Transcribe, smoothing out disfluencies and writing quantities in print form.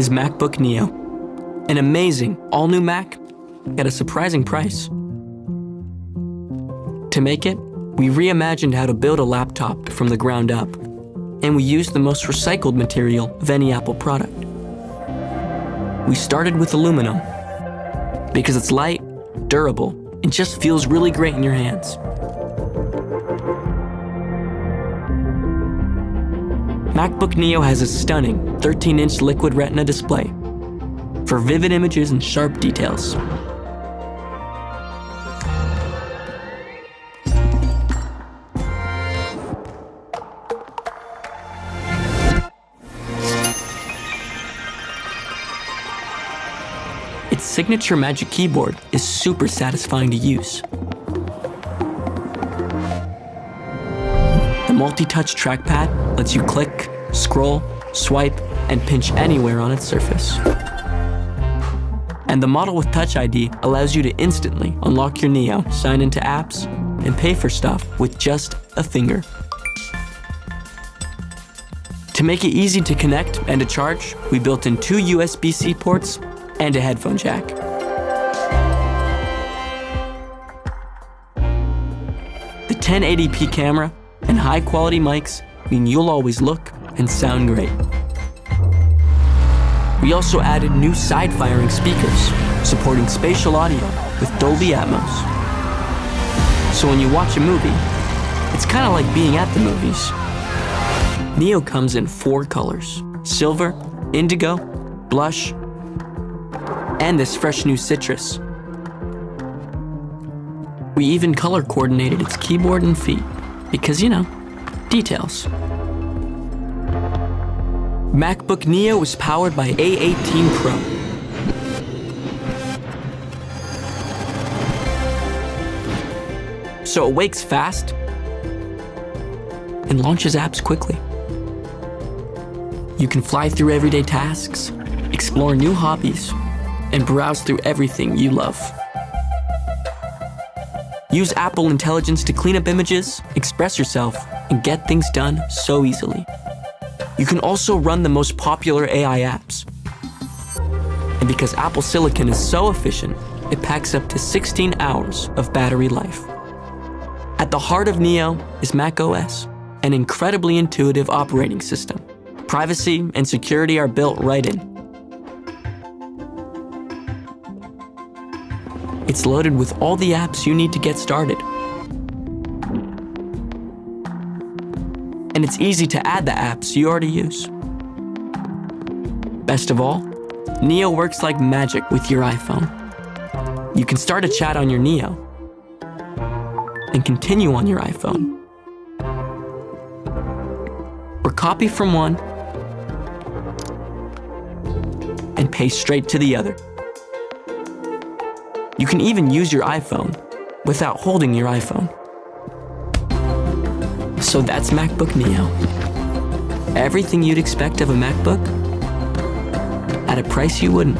is MacBook Neo, an amazing all-new Mac at a surprising price. To make it, we reimagined how to build a laptop from the ground up, and we used the most recycled material of any Apple product. We started with aluminum because it's light, durable, and just feels really great in your hands. MacBook Neo has a stunning 13-inch Liquid Retina display for vivid images and sharp details. Its signature Magic Keyboard is super satisfying to use. The multi-touch trackpad lets you click, scroll, swipe, and pinch anywhere on its surface. And the model with Touch ID allows you to instantly unlock your Neo, sign into apps, and pay for stuff with just a finger. To make it easy to connect and to charge, we built in 2 USB-C ports and a headphone jack. The 1080p camera and high-quality mics mean you'll always look and sound great. We also added new side-firing speakers, supporting spatial audio with Dolby Atmos. So when you watch a movie, it's kind of like being at the movies. Neo comes in 4 colors: silver, indigo, blush, and this fresh new citrus. We even color coordinated its keyboard and feet, because, details. MacBook Neo is powered by A18 Pro. So it wakes fast and launches apps quickly. You can fly through everyday tasks, explore new hobbies, and browse through everything you love. Use Apple Intelligence to clean up images, express yourself, and get things done so easily. You can also run the most popular AI apps. And because Apple Silicon is so efficient, it packs up to 16 hours of battery life. At the heart of Neo is macOS, an incredibly intuitive operating system. Privacy and security are built right in. It's loaded with all the apps you need to get started. And it's easy to add the apps you already use. Best of all, Neo works like magic with your iPhone. You can start a chat on your Neo and continue on your iPhone. Or copy from one and paste straight to the other. You can even use your iPhone without holding your iPhone. So that's MacBook Neo. Everything you'd expect of a MacBook at a price you wouldn't.